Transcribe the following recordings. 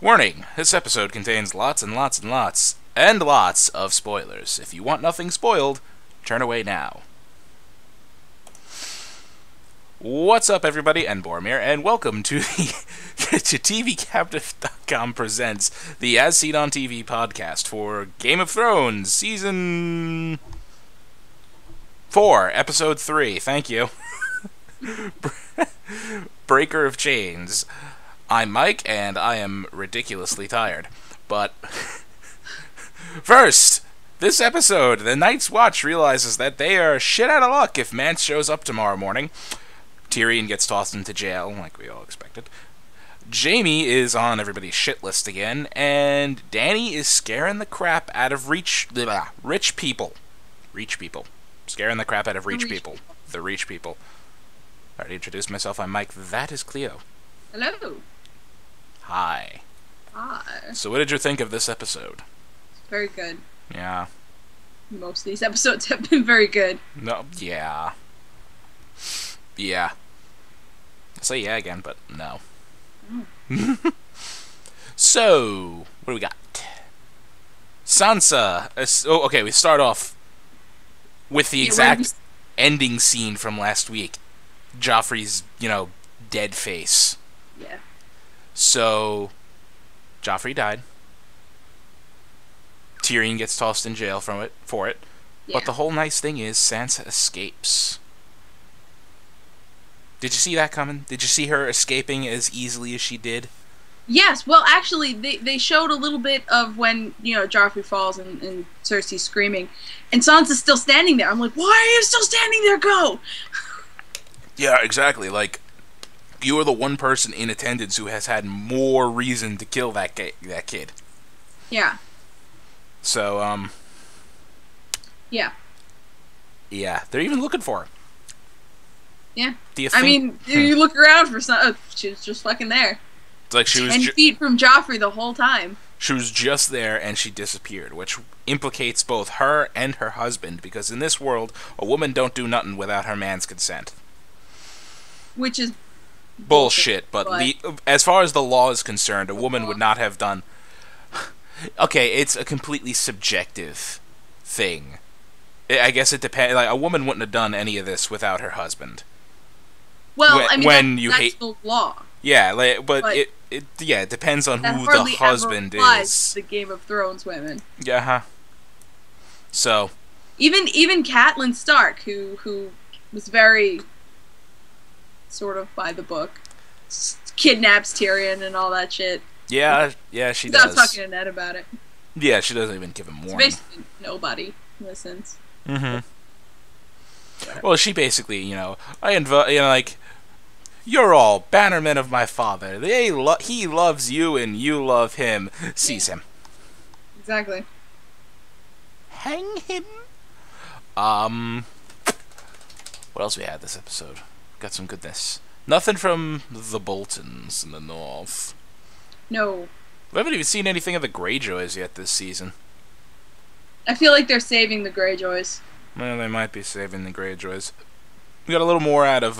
Warning, this episode contains lots and lots and lots and lots of spoilers. If you want nothing spoiled, turn away now. What's up, everybody? And Boromir, and welcome to the to TVCaptive.com presents the As Seen on TV podcast for Game of Thrones Season 4, Episode 3. Thank you. Breaker of Chains. I'm Mike, and I am ridiculously tired. But first, this episode, the Night's Watch realizes that they are shit out of luck if Mance shows up tomorrow morning. Tyrion gets tossed into jail, like we all expected. Jaime is on everybody's shit list again, and Dany is scaring the crap out of rich people. Reach people. Scaring the crap out of rich people. The Reach people. I already introduced myself. I'm Mike. That is Clio. Hello. Hi. Hi. So what did you think of this episode? Very good. Yeah. Most of these episodes have been very good. No, yeah. Yeah. I'll say yeah again, but no. So, what do we got? Sansa. Okay, we start off with the exact ending scene from last week. Joffrey's, dead face. Yeah. So, Joffrey died. Tyrion gets tossed in jail for it. Yeah. But the whole nice thing is Sansa escapes. Did you see that coming? Did you see her escaping as easily as she did? Yes, well, actually, they showed a little bit of when, Joffrey falls and Cersei's screaming, and Sansa's still standing there. I'm like, why are you still standing there? Go! Yeah, exactly. Like, you are the one person in attendance who has had more reason to kill that kid. Yeah. So, Yeah. Yeah, they're even looking for her. Yeah. Do you think... you look around for some... she was just fucking there. It's like she was 10 feet from Joffrey the whole time. She was just there and she disappeared, which implicates both her and her husband, because in this world, a woman don't do nothing without her man's consent. Which is... bullshit, but as far as the law is concerned, a woman would not have done... Okay, it's a completely subjective thing. I guess it depends. Like, a woman wouldn't have done any of this without her husband. Well, that's the law. Yeah, but it depends on who the husband is. The Game of Thrones women. Yeah, huh. So even Catelyn Stark, who was very sort of by the book, kidnaps Tyrion and all that shit. Yeah, she does. Without talking to Ned about it. Yeah, she doesn't even give him warning. Basically, nobody listens. Mm-hmm. Well, she basically, you're all bannermen of my father. He loves you and you love him. Seize him. Exactly. Hang him. What else we had this episode? Got some goodness. Nothing from the Boltons in the north. No. We haven't even seen anything of the Greyjoys yet this season. I feel like they're saving the Greyjoys. Well, they might be saving the Greyjoys. We got a little more out of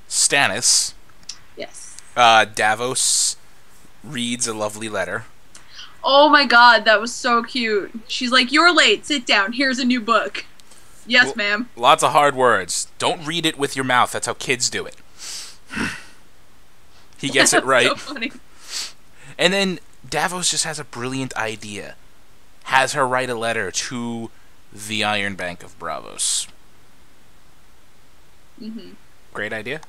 Stannis. Yes. Davos reads a lovely letter. Oh my god, that was so cute. She's like, "You're late. Sit down. Here's a new book." Yes, ma'am. Lots of hard words. Don't read it with your mouth. That's how kids do it. He gets it right. So funny. And then Davos just has a brilliant idea. Has her write a letter to the Iron Bank of Braavos. Mm-hmm. Great idea.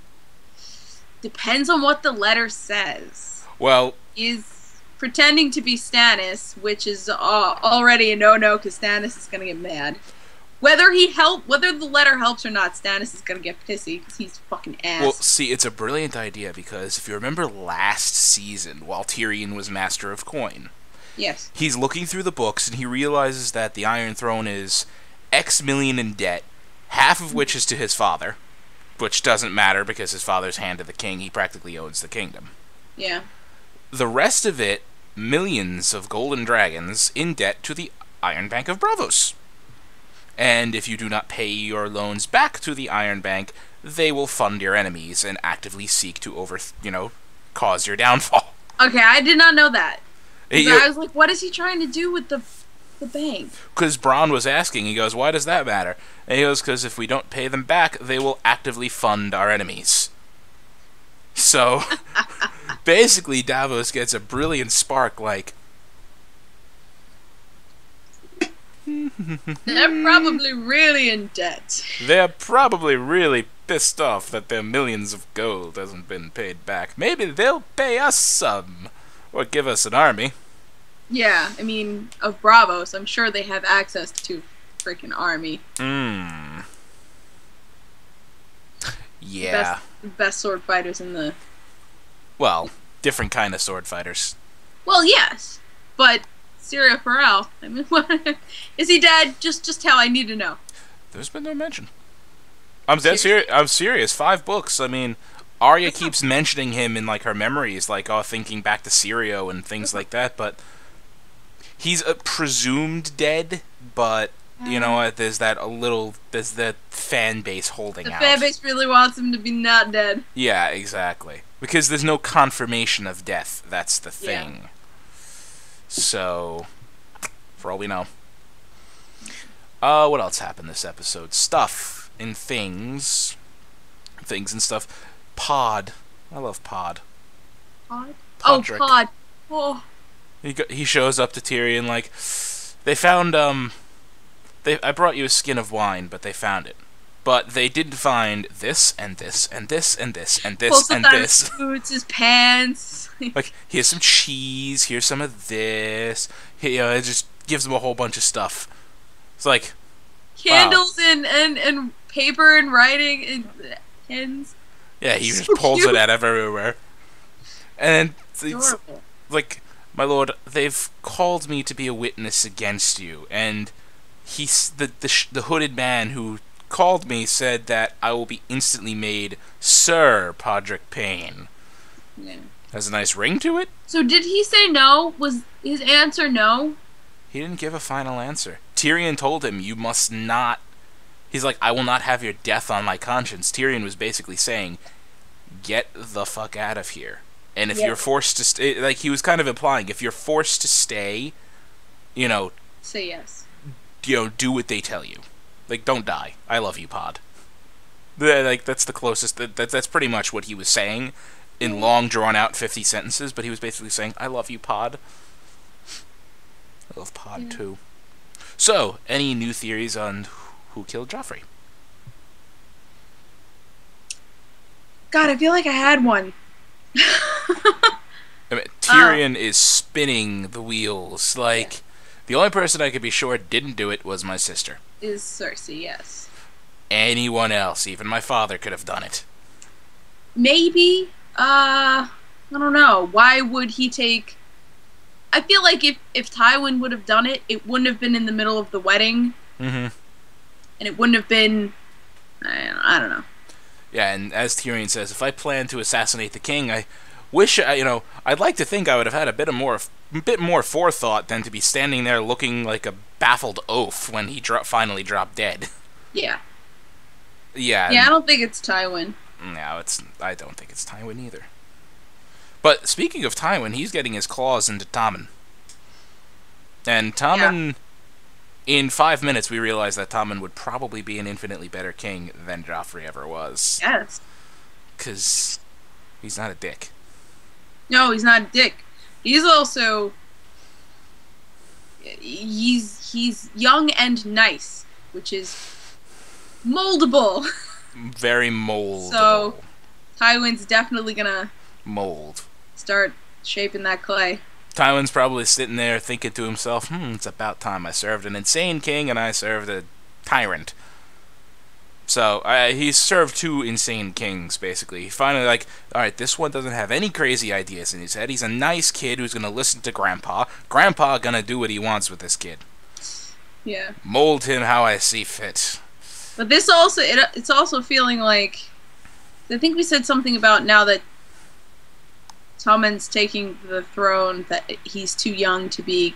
Depends on what the letter says. Well, is pretending to be Stannis, which is already a no-no because Stannis is gonna get mad. Whether the letter helps or not, Stannis is gonna get pissy because he's fucking ass. Well, see, it's a brilliant idea because if you remember last season, while Tyrion was Master of Coin, yes, he's looking through the books and he realizes that the Iron Throne is X million in debt, half of which is to his father, which doesn't matter because his father's hand to the king. He practically owns the kingdom. Yeah. The rest of it, millions of golden dragons in debt to the Iron Bank of Braavos. And if you do not pay your loans back to the Iron Bank, they will fund your enemies and actively seek to cause your downfall. Okay, I did not know that. He, I was like, what is he trying to do with the bank? Because Bronn was asking, he goes, why does that matter? And he goes, because if we don't pay them back, they will actively fund our enemies. So, basically, Davos gets a brilliant spark, like... They're probably really in debt. They're probably really pissed off that their millions of gold hasn't been paid back. Maybe they'll pay us some, or give us an army. Yeah, I mean, of Bravos, I'm sure they have access to freaking army. Yeah. The best sword fighters in the... Well, different kind of sword fighters. Well, yes, but Syria Farrell, I mean, what, is he dead? Just how I need to know. There's been no mention. I'm dead serious. I'm serious. 5 books. I mean, Arya keeps mentioning him in like her memories, like thinking back to Syrio and things like that. But he's presumed dead. But you know what? There's that fan base holding out. The fan base really wants him to be not dead. Yeah, exactly. Because there's no confirmation of death. That's the thing. Yeah. So, for all we know. What else happened this episode? Stuff and things. Things and stuff. Pod. I love Pod. Pod? Podrick. Oh, Pod. Oh. He shows up to Tyrion like, they found, I brought you a skin of wine, but they found it. But they didn't find this, and this, and this, and this, and this, and this. His boots, his pants. Like, here's some cheese, here's some of this. It just gives them a whole bunch of stuff. It's like... Candles, wow. and paper and writing and pens. Yeah, he just pulls it out everywhere. And it's like, my lord, they've called me to be a witness against you, and the hooded man who called me said that I will be instantly made Sir Podrick Payne. Yeah. Has a nice ring to it. So did he say no? Was his answer no? He didn't give a final answer. Tyrion told him, you must not... He's like, I will not have your death on my conscience. Tyrion was basically saying, get the fuck out of here. And if you're forced to stay... Like, he was kind of implying, if you're forced to stay, you know... Say yes. You know, do what they tell you. Like, don't die. I love you, Pod. Like, that's the closest... That's pretty much what he was saying in long, drawn-out 50 sentences, but he was basically saying, I love you, Pod. I love Pod, too. So, any new theories on who killed Joffrey? God, I feel like I had one. I mean, Tyrion is spinning the wheels. Like, the only person I could be sure didn't do it was my sister. Is Cersei, yes. Anyone else, even my father, could have done it. Maybe. I don't know. Why would he take... I feel like if Tywin would have done it, it wouldn't have been in the middle of the wedding. Mm-hmm. And it wouldn't have been... I don't know. Yeah, and as Tyrion says, if I planned to assassinate the king, I wish, I'd like to think I would have had a bit more forethought than to be standing there looking like a baffled oaf when he finally dropped dead. Yeah. Yeah. Yeah, I don't think it's Tywin. No, I don't think it's Tywin either. But speaking of Tywin, he's getting his claws into Tommen. And Tommen, in 5 minutes, we realized that Tommen would probably be an infinitely better king than Joffrey ever was. Yes. Because he's not a dick. No, he's not a dick. He's also... He's young and nice, which is moldable. Very moldable. So, Tywin's definitely gonna... Mold. Start shaping that clay. Tywin's probably sitting there thinking to himself, it's about time I served an insane king and I served a tyrant. So, he served 2 insane kings, basically. He finally, like, alright, this one doesn't have any crazy ideas in his head. He's a nice kid who's gonna listen to Grandpa. Grandpa gonna do what he wants with this kid. Yeah. Mold him how I see fit. But this also, it's also feeling like... I think we said something about now that Tommen's taking the throne, that he's too young to be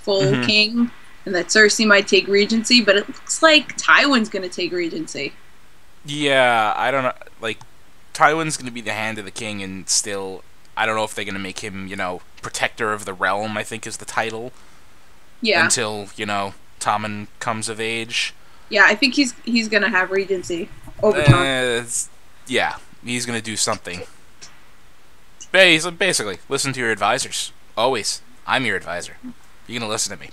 full king, and that Cersei might take regency, but it looks like Tywin's going to take regency. Yeah, I don't know. Like, Tywin's going to be the hand of the king and still I don't know if they're going to make him, protector of the realm, I think is the title. Yeah. Until, Tommen comes of age. Yeah, I think he's going to have regency over time. Yeah, he's going to do something. Basically, listen to your advisors. Always. I'm your advisor. You're going to listen to me.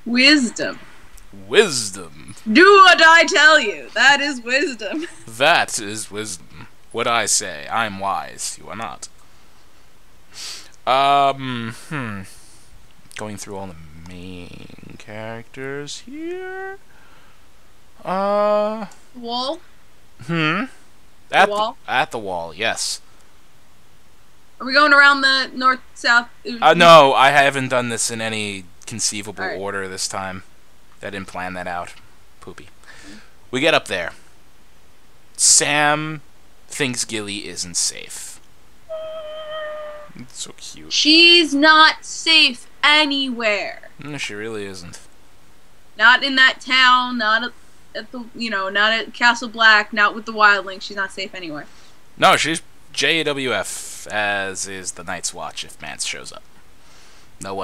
Wisdom. Wisdom. Do what I tell you. That is wisdom. That is wisdom. What I say. I'm wise. You are not. Going through all the main characters here. Wall? At the wall? At the wall, yes. Are we going around the north, south? No, I haven't done this in any conceivable right. order this time. I didn't plan that out. Poopy. We get up there. Sam thinks Gilly isn't safe. It's so cute. She's not safe anywhere. No, she really isn't. Not in that town, not at the, not at Castle Black, not with the wildlings. She's not safe anywhere. No, she's JWF, as is the Night's Watch if Mance shows up. No.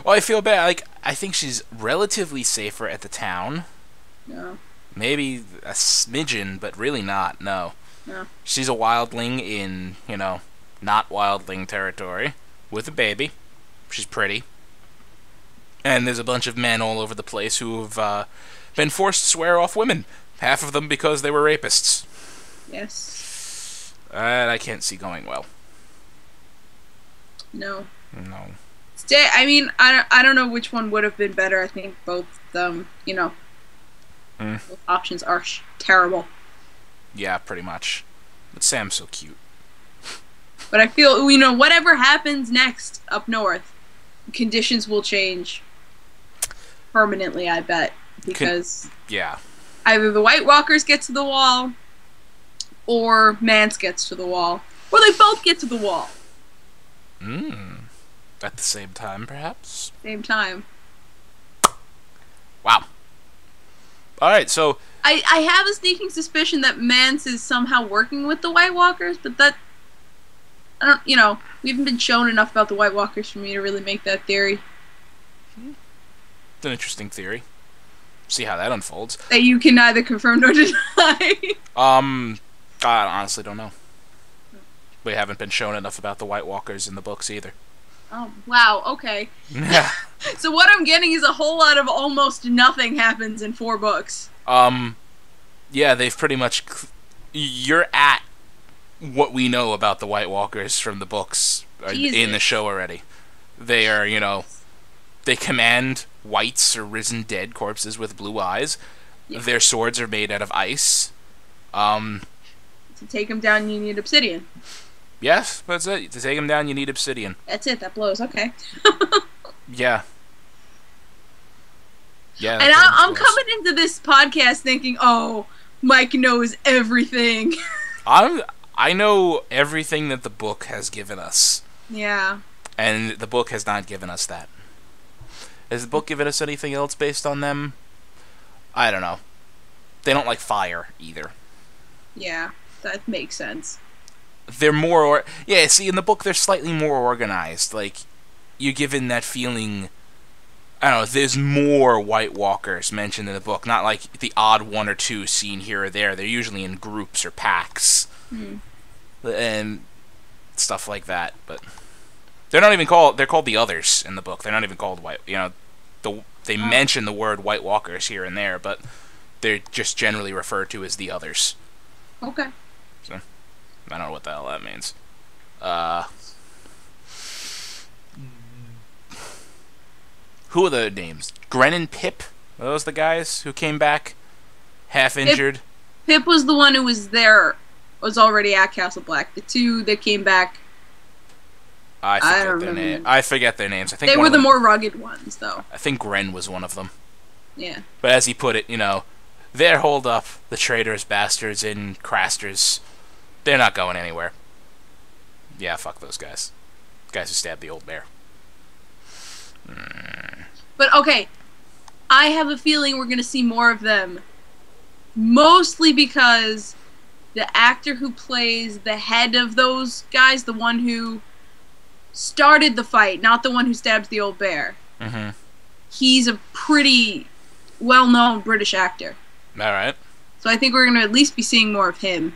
Well, I feel bad. Like, I think she's relatively safer at the town. No. Maybe a smidgen, but really not, no. No. She's a wildling in, not wildling territory, with a baby. She's pretty. And there's a bunch of men all over the place who have been forced to swear off women. Half of them because they were rapists. Yes. I can't see going well. No. No. I mean, I don't know which one would have been better. I think both, both options are terrible. Yeah, pretty much. But Sam's so cute. But I feel, whatever happens next up north, conditions will change permanently, I bet. Because yeah, either the White Walkers get to the wall, or Mance gets to the wall, or they both get to the wall. At the same time, perhaps? Same time. Wow. Alright, so... I have a sneaking suspicion that Mance is somehow working with the White Walkers, but that... I don't, we haven't been shown enough about the White Walkers for me to really make that theory. It's an interesting theory. See how that unfolds. That you can neither confirm nor deny. I honestly don't know. We haven't been shown enough about the White Walkers in the books either. Oh, wow, okay. Yeah. So what I'm getting is a whole lot of almost nothing happens in 4 books. Yeah, they've pretty much... You're at what we know about the White Walkers from the books in the show already. They are, they command whites or risen dead corpses with blue eyes. Yeah. Their swords are made out of ice. To take them down, you need obsidian. Yes, that's it. To take them down, you need obsidian. That's it. That blows. Okay. Yeah. Yeah. And I'm coming into this podcast thinking, oh, Mike knows everything. I know everything that the book has given us. Yeah. And the book has not given us that. Has the book given us anything else based on them? I don't know. They don't like fire either. Yeah, that makes sense. They're more... Yeah, see, in the book, they're slightly more organized. Like, you're given that feeling... I don't know, there's more White Walkers mentioned in the book. Not like the odd 1 or 2 seen here or there. They're usually in groups or packs. And stuff like that. But they're not even called... They're called the Others in the book. They're not even called White... They mention the word White Walkers here and there, but they're just generally referred to as the Others. Okay. So, I don't know what the hell that means. Who are the names? Gren and Pip? Are those the guys who came back half injured? Pip was the one who was there, was already at Castle Black. The 2 that came back... I forget their names. I think they were the more rugged ones, though. I think Gren was one of them. Yeah. But as he put it, they're holed up, the traitors, bastards, and crasters. They're not going anywhere. Yeah, fuck those guys. Guys who stabbed the old bear. But, okay. I have a feeling we're going to see more of them mostly because the actor who plays the head of those guys, the one who started the fight, not the one who stabs the old bear. Mm-hmm. He's a pretty well-known British actor. All right. So I think we're going to at least be seeing more of him.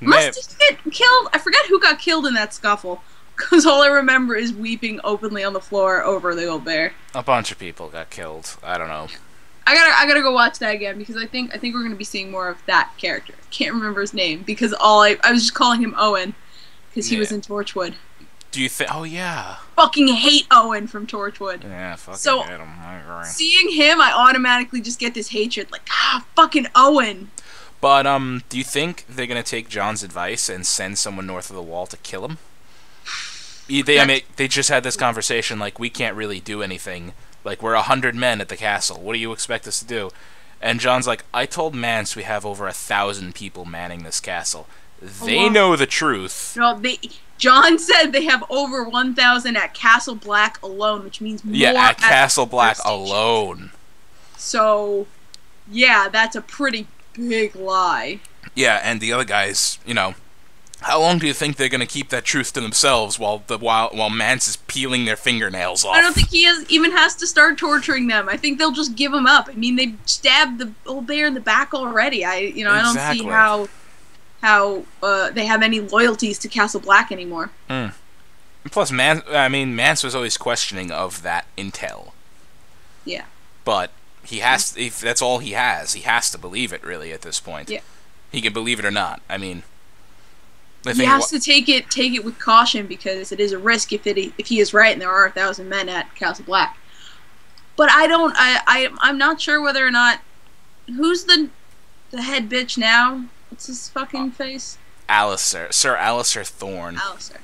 Unless he get killed. I forget who got killed in that scuffle. Because all I remember is weeping openly on the floor over the old bear. A bunch of people got killed. I don't know. I gotta go watch that again because I think we're gonna be seeing more of that character. Can't remember his name because I was just calling him Owen because he was in Torchwood. Do you think? Oh yeah. Fucking hate Owen from Torchwood. Yeah, fucking so, hate him. I agree. Seeing him, I automatically just get this hatred, like fucking Owen. But do you think they're gonna take John's advice and send someone north of the wall to kill him? They just had this conversation. Like, we can't really do anything. Like, we're 100 men at the castle. What do you expect us to do? And John's like, I told Mance we have over 1,000 people manning this castle. They know the truth. No, John said they have over 1,000 at Castle Black alone, which means more. Yeah, at Castle Black alone. So, yeah, that's a pretty big lie. Yeah, and the other guys, you know, how long do you think they're gonna keep that truth to themselves while Mance is peeling their fingernails off? I don't think he even has to start torturing them. I think they'll just give him up. I mean, they stabbed the old bear in the back already. I don't see how they have any loyalties to Castle Black anymore. Mm. Plus, Mance was always questioning of that intel. Yeah. But he has, if that's all he has to believe it, really, at this point. Yeah. He can believe it or not. I mean, he has to take it with caution because it is a risk if he is right and there are 1,000 men at Castle Black. But I'm not sure whether or not who's the head bitch now. What's his fucking face? Sir Alistair Thorne. Alistair.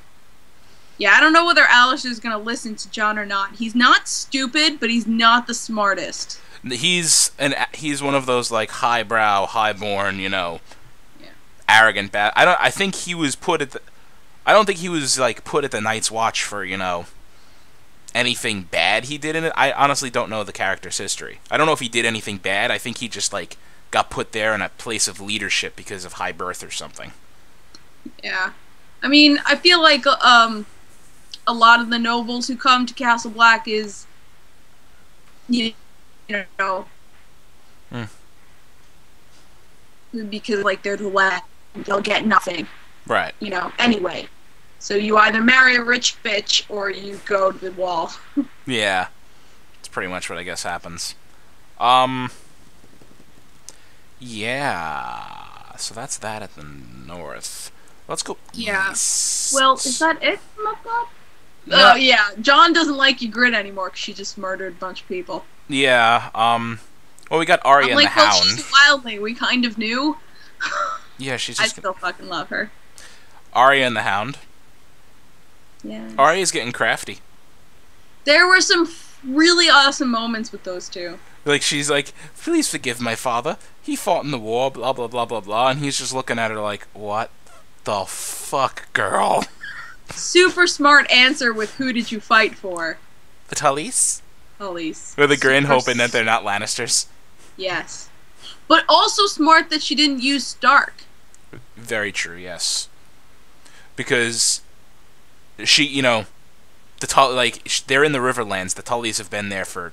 Yeah, I don't know whether Alistair is going to listen to John or not. He's not stupid, but he's not the smartest. He's one of those like highbrow, highborn, you know, arrogant bad. I don't think he was put at the Night's Watch for, you know, anything bad he did in it. I honestly don't know the character's history. I don't know if he did anything bad. I think he just like got put there in a place of leadership because of high birth or something. Yeah. I mean, I feel like a lot of the nobles who come to Castle Black is, you know, because like they're the last, they'll get nothing. Right. You know, anyway. So you either marry a rich bitch or you go to the wall. Yeah. That's pretty much what I guess happens. Yeah. So that's that at the north. Let's go east. Well, is that it from up top? Oh, yeah. John doesn't like Ygritte anymore because she just murdered a bunch of people. Yeah. Well, we got Arya and the Hound. She's wildly. We kind of knew. Yeah, she's I just... still fucking love her. Arya and the Hound. Yeah. Arya's getting crafty. There were some really awesome moments with those two. Like, she's like, please forgive my father. He fought in the war, blah, blah, blah, blah, blah. And he's just looking at her like, what the fuck, girl? Super smart answer with who did you fight for? The Tullys? Tullys. With a grin, hoping that they're not Lannisters. Yes. But also smart that she didn't use Stark. Very true, yes. Because she, you know, they're in the Riverlands. The Tullys have been there for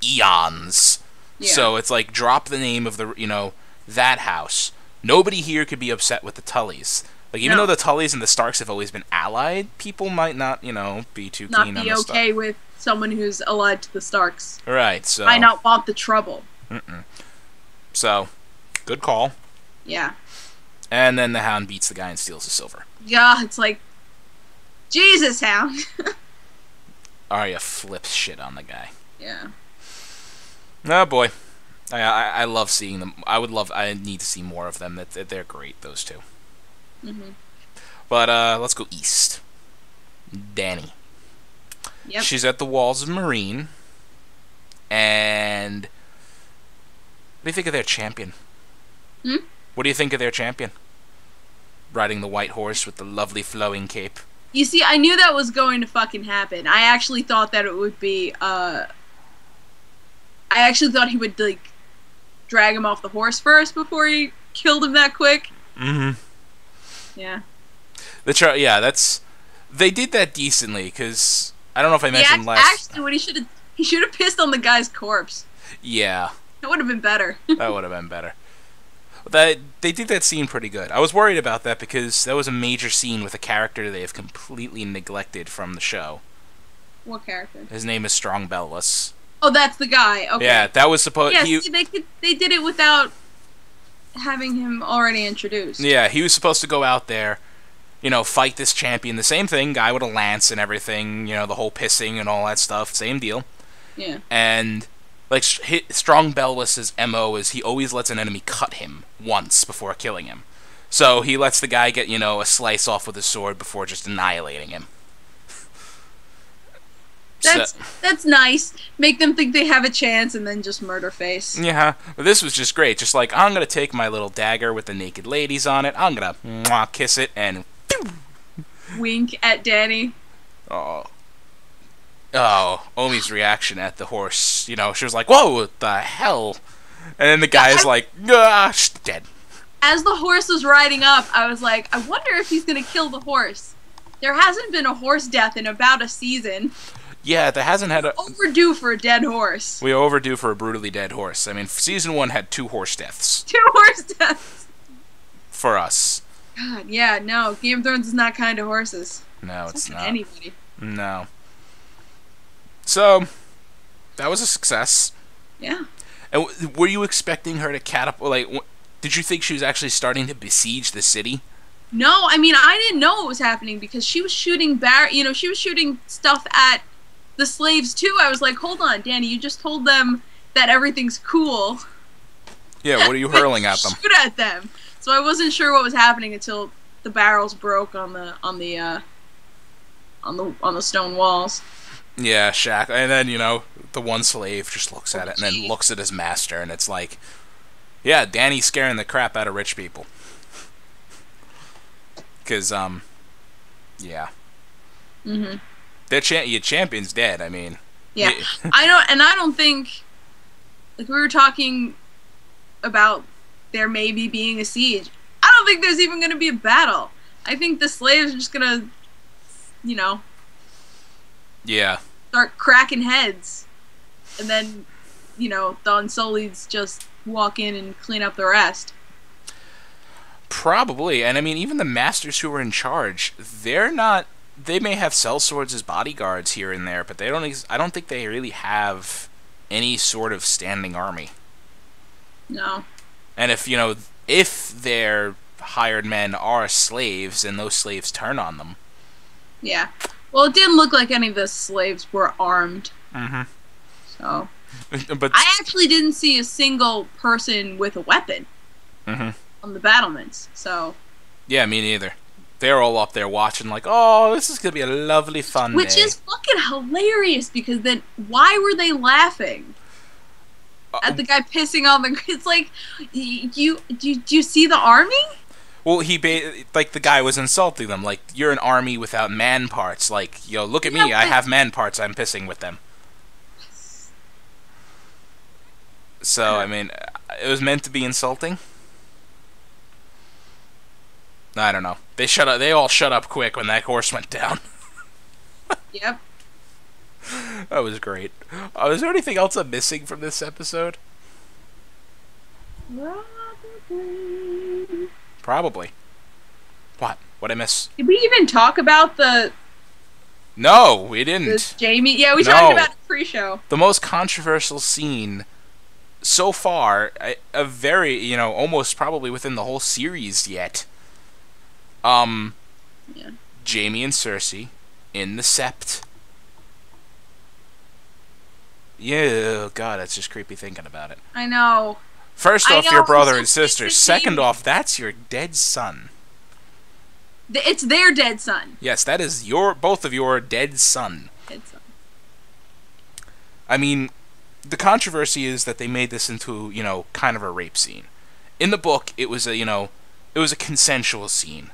eons. Yeah. So it's like, drop the name of the, you know, that house. Nobody here could be upset with the Tullys. Like, even though the Tullys and the Starks have always been allied, people might not, you know, be too keen on this stuff. Not be okay with someone who's allied to the Starks. Right, so... Might not want the trouble. So, good call. Yeah. And then the Hound beats the guy and steals the silver. Yeah, it's like, Jesus, Hound. Arya flips shit on the guy. Yeah. Oh, boy. I love seeing them. I need to see more of them. They're great, those two. But let's go east. Dany. Yep. She's at the walls of Marine. And what do you think of their champion? What do you think of their champion? Riding the white horse with the lovely flowing cape. You see, I knew that was going to fucking happen. I actually thought that it would be I actually thought he would like drag him off the horse first before he killed him that quick. Mm-hmm. Yeah. They did that decently, because I don't know if I mentioned Actually, what he should have pissed on the guy's corpse. Yeah. That would have been better. That would have been better. They did that scene pretty good. I was worried about that because that was a major scene with a character they have completely neglected from the show. What character? His name is Strong Bellis. Oh, that's the guy. Okay. Yeah, that was supposed. Yeah, they did it without having him already introduced. Yeah, he was supposed to go out there, fight this champion. The same thing, guy with a lance and everything. The whole pissing and all that stuff. Same deal. Yeah. And like Strong Bellis's MO is he always lets an enemy cut him once before killing him. So he lets the guy get a slice off with his sword before just annihilating him. That's nice. Make them think they have a chance and then just murder face. Yeah, but this was just great. Just like, I'm going to take my little dagger with the naked ladies on it. I'm going to kiss it and... Wink at Danny. Oh, Omi's reaction at the horse. She was like, whoa, what the hell? And then the guy's like, gosh, dead. As the horse was riding up, I was like, I wonder if he's going to kill the horse. There hasn't been a horse death in about a season. Yeah, there hasn't had a... Overdue for a dead horse. We overdue for a brutally dead horse. I mean, season 1 had 2 horse deaths. 2 horse deaths. For us. God, yeah, no. Game of Thrones is not kind to horses. No, it's not. Anybody. No. So, that was a success. Yeah. And were you expecting her to catapult... Like, did you think she was actually starting to besiege the city? No, I mean, I didn't know what was happening because she was shooting she was shooting stuff at the slaves too. I was like, hold on, Danny, you just told them that everything's cool. Yeah, what are you hurling at them? Shoot at them. So I wasn't sure what was happening until the barrels broke on the stone walls. Yeah, Shaq. And then, the one slave just looks at it and then looks at his master, and it's like, yeah, Danny's scaring the crap out of rich people. Because, yeah. Mm-hmm. Your champion's dead, I mean. Yeah. I don't think, like, we were talking about there maybe being a siege. I don't think there's even going to be a battle. I think the slaves are just going to, yeah, start cracking heads. And then, the Unsullieds just walk in and clean up the rest. Probably, and I mean, even the masters who are in charge, they're not... They may have sellswords as bodyguards here and there, but they don't. I don't think they really have any sort of standing army. No. And if their hired men are slaves, and those slaves turn on them. Yeah. Well, it didn't look like any of the slaves were armed. Mm-hmm. So. But I actually didn't see a single person with a weapon. Mm-hmm. On the battlements, so... Yeah, me neither. They're all up there watching like, oh, this is going to be a lovely fun Which day. is fucking hilarious, because then why were they laughing at the guy pissing on the... It's like, do you see the army? Well, the guy was insulting them, like, you're an army without man parts. Like, look at me, I have man parts, I'm pissing with them. So, I mean, it was meant to be insulting. I don't know. They all shut up quick when that horse went down. Yep. That was great. Is there anything else I'm missing from this episode? Probably. What? What'd I miss? Did we even talk about the... No, we didn't. Jamie? Yeah, we talked about it pre-show. The most controversial scene so far, a very, almost probably within the whole series yet. Yeah. Jamie and Cersei in the Sept. Yeah, God, that's just creepy thinking about it. I know. First off, your brother and sister. Second off, that's your dead son. It's their dead son. Yes, that is both of your dead son. Dead son. I mean, the controversy is that they made this into, kind of a rape scene. In the book, it was a consensual scene.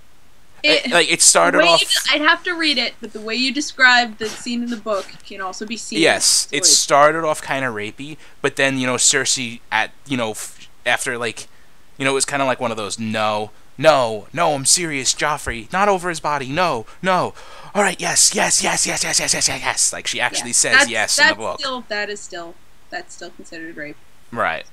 It started off... I'd have to read it, but the way you described the scene in the book can also be seen. Yes, it started off kind of rapey, but then, Cersei after, like, you know, it was kind of like one of those, no, I'm serious, Joffrey, not over his body, no, all right, yes, like, she actually says yes in the book. That's still considered rape. Right.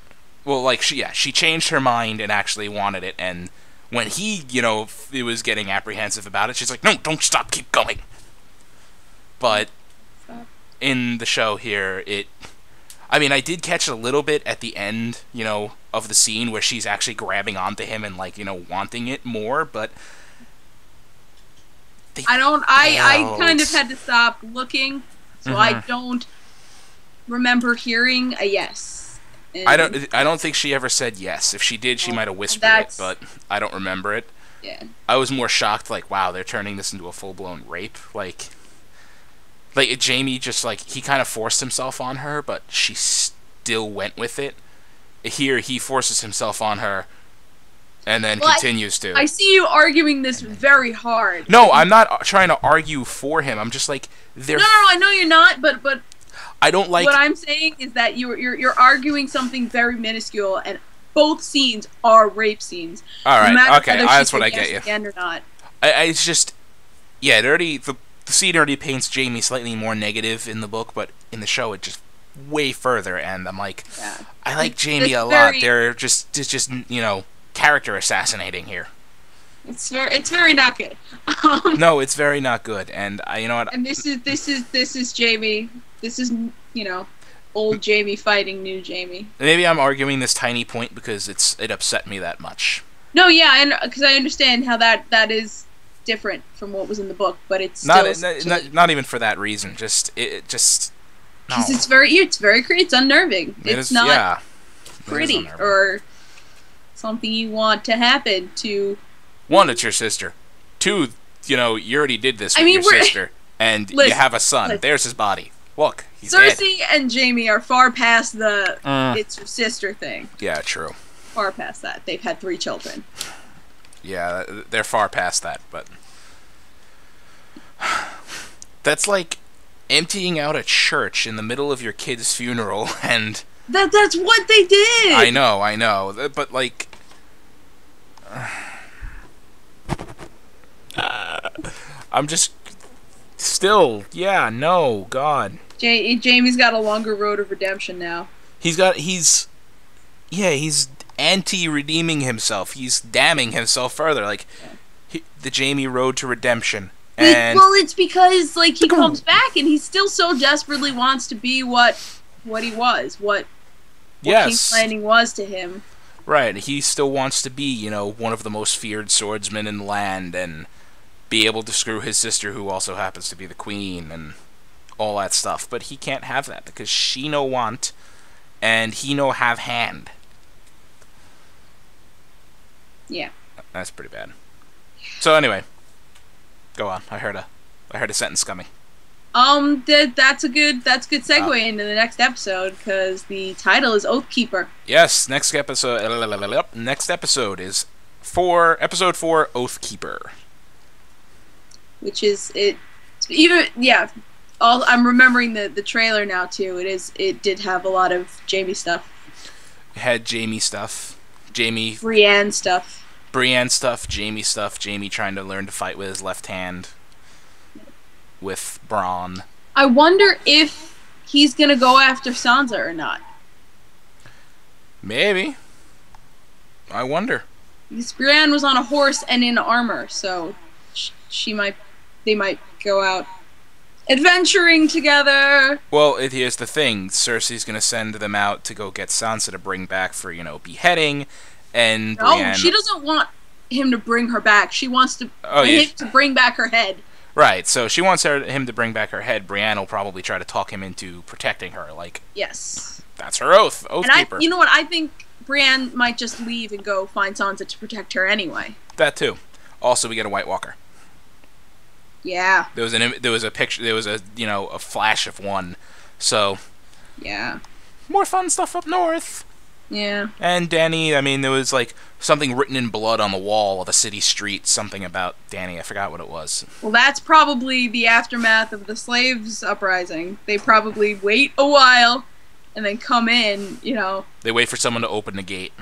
Well, like, she changed her mind and actually wanted it, and when he, you know, was getting apprehensive about it, she's like, no, don't stop, keep going. But in the show here, I mean, I did catch a little bit at the end, you know, of the scene where she's actually grabbing onto him and, like, you know, wanting it more, but I kind of had to stop looking, so I don't remember hearing a yes. And I don't think she ever said yes. If she did, she might have whispered it, but I don't remember it. Yeah. I was more shocked, like, wow, they're turning this into a full-blown rape, like Jamie just, like, he kind of forced himself on her, but she still went with it. Here, he forces himself on her, and then continues to. I see you arguing this very hard. No, I'm not trying to argue for him. I'm just like, they're... No, I know you're not, but I don't like... What I'm saying is that you're arguing something very minuscule, and both scenes are rape scenes. All right, no okay, that's what I get you. Again or not. It's just... Yeah, the scene already paints Jamie slightly more negative in the book, but in the show it just way further, and I'm like, I like Jamie a lot. They're just you know, character assassinating here. It's very not good. No, it's very not good, and you know what? And this is Jamie. This is, you know, old Jamie fighting new Jamie. Maybe I'm arguing this tiny point because it upset me that much. No, yeah, and because I understand how that is different from what was in the book, but it's not even for that reason. Just no. Because it's unnerving. It's not pretty or something you want to happen to. One, it's your sister. Two, you know, you already did this with your sister, and you have a son. There's his body. Look, he's Cersei dead. and Jamie are far past the it's your sister thing. Yeah, true. Far past that. They've had 3 children. Yeah, they're far past that, but that's like emptying out a church in the middle of your kid's funeral, and that's what they did. I know, but like, I'm just still, God. Jamie's got a longer road of redemption now. He's anti-redeeming himself. He's damning himself further. Like, the Jamie road to redemption. And it's because, like, he comes back and he still so desperately wants to be what he was, what King's Landing was to him. Right. He still wants to be, you know, one of the most feared swordsmen in the land and be able to screw his sister, who also happens to be the queen, and all that stuff. But he can't have that because she no want and he no have hand. Yeah. That's pretty bad. So anyway, go on. I heard a sentence coming. That's a good segue into the next episode, because the title is Oathkeeper. Yes, next episode is episode 4, Oathkeeper. Which is I'm remembering the trailer now too. It did have a lot of Jamie stuff. It had Jamie stuff. Brienne stuff, Jamie stuff, Jamie trying to learn to fight with his left hand with Bronn. I wonder if he's gonna go after Sansa or not. Maybe. I wonder. Because Brienne was on a horse and in armor, so they might go out adventuring together. Well, here's the thing. Cersei's going to send them out to go get Sansa to bring back for, you know, beheading, and Brienne... she doesn't want him to bring her back. She wants him to bring back her head. Right, so she wants him to bring back her head. Brienne will probably try to talk him into protecting her, like... Yes. That's her oath. Oathkeeper. And you know what? I think Brienne might just leave and go find Sansa to protect her anyway. That too. Also, we get a White Walker. Yeah. There was a picture. There was a flash of one. So. Yeah. More fun stuff up north. Yeah. And Dany. I mean, there was like something written in blood on the wall of the city street. Something about Dany. I forgot what it was. Well, that's probably the aftermath of the slaves uprising. They probably wait a while, and then come in. You know. They wait for someone to open the gate.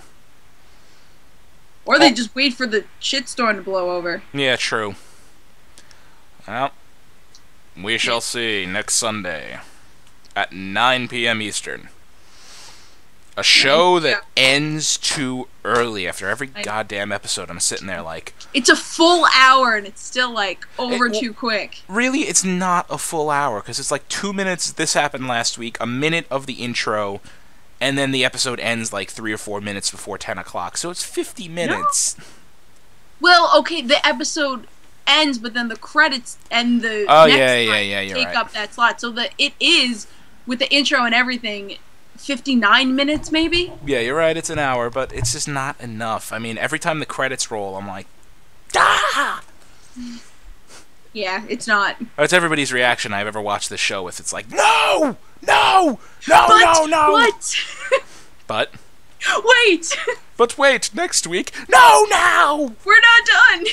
Or they just wait for the shitstorm to blow over. Yeah, true. Well, we shall see next Sunday at 9 p.m. Eastern. A show that ends too early after every goddamn episode. I'm sitting there like... It's a full hour and it's still, like, over too quick. Really, it's not a full hour, because it's like 2 minutes, this happened last week, a minute of the intro, and then the episode ends like 3 or 4 minutes before 10 o'clock. So it's 50 minutes. No. Well, okay, the episode ends, but then the credits and the you're take right. up that slot. So that it is, with the intro and everything... 59 minutes, maybe? Yeah, you're right, it's an hour, but it's just not enough. I mean, every time the credits roll, I'm like, ah! Yeah, it's not. That's everybody's reaction I've ever watched this show with. It's like, no! No! No, no, no! What? But? Wait! But wait, next week, no, now! We're not done!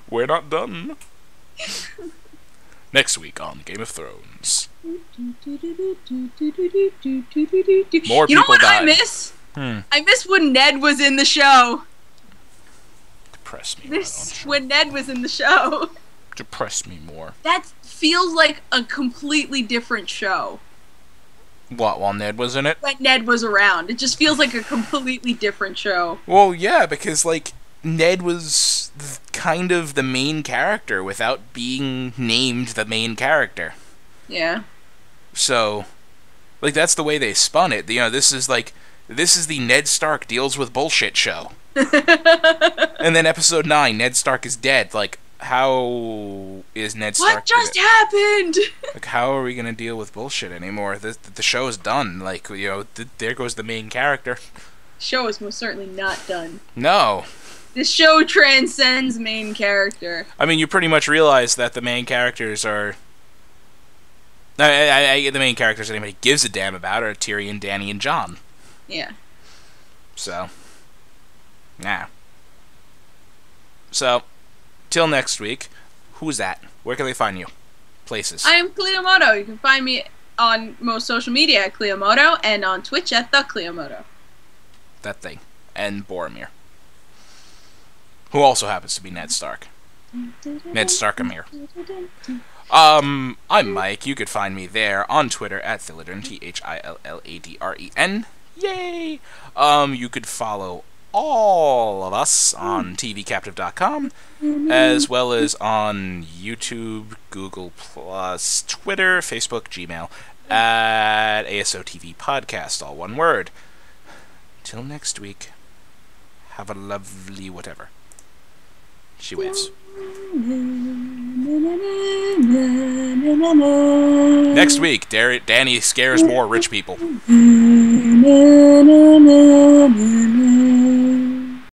We're not done. Next week on Game of Thrones. More you know people what died. I miss? I miss when Ned was in the show. Depress me. When Ned was in the show. Depress me more. That feels like a completely different show. What, while Ned was in it? When Ned was around. It just feels like a completely different show. Well, yeah, because, like, Ned was kind of the main character without being named the main character. Yeah. So, like, that's the way they spun it. You know, this is the Ned Stark deals with bullshit show. And then episode 9, Ned Stark is dead. Like, how is Ned Stark... What just happened? Like, how are we going to deal with bullshit anymore? The show is done. Like, you know, there goes the main character. Show is most certainly not done. No. This show transcends main character. I mean, you pretty much realize that the main characters are... the main characters anybody gives a damn about are Tyrion, Dany, and Jon. Yeah. So, nah. So, till next week, who's that? Where can they find you? Places. I am Cliomoto. You can find me on most social media at Cliomoto and on Twitch at The Cliomoto. That thing. And Boromir. Who also happens to be Ned Stark. Ned Starkamir. I'm Mike. You could find me there on Twitter at Thilladren, THILLADREN. Yay! You could follow all of us on tvcaptive.com, as well as on YouTube, Google+, Twitter, Facebook, Gmail, at ASOTV Podcast, all one word. Till next week, have a lovely whatever. She waves. Next week, Dany scares more rich people.